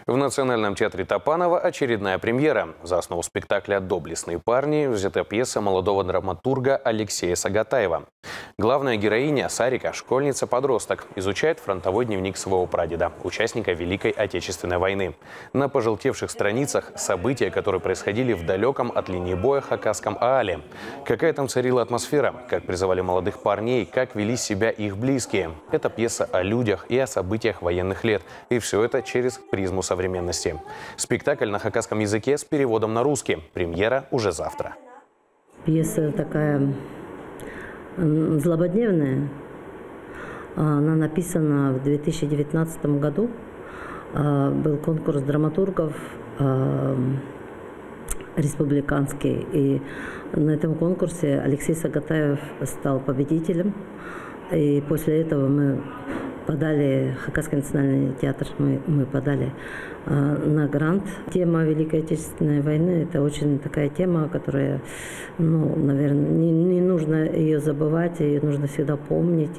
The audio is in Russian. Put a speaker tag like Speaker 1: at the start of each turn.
Speaker 1: В Национальном театре Топанова очередная премьера. За основу спектакля «Доблестные парни» взята пьеса молодого драматурга Алексея Сагатаева. Главная героиня Сарика, школьница-подросток, изучает фронтовой дневник своего прадеда, участника Великой Отечественной войны. На пожелтевших страницах события, которые происходили в далеком от линии боя Хакасском Аале. Какая там царила атмосфера, как призывали молодых парней, как вели себя их близкие. Это пьеса о людях и о событиях военных лет. И все это через призму современности. Спектакль на хакасском языке с переводом на русский. Премьера уже завтра.
Speaker 2: Пьеса такая злободневная. Она написана в 2019 году. Был конкурс драматургов республиканский. И на этом конкурсе Алексей Сагатаев стал победителем. И после этого мы подали, Хакасский национальный театр, мы подали на грант. Тема Великой Отечественной войны – это очень такая тема, которая, наверное, не нужно ее забывать, ее нужно всегда помнить.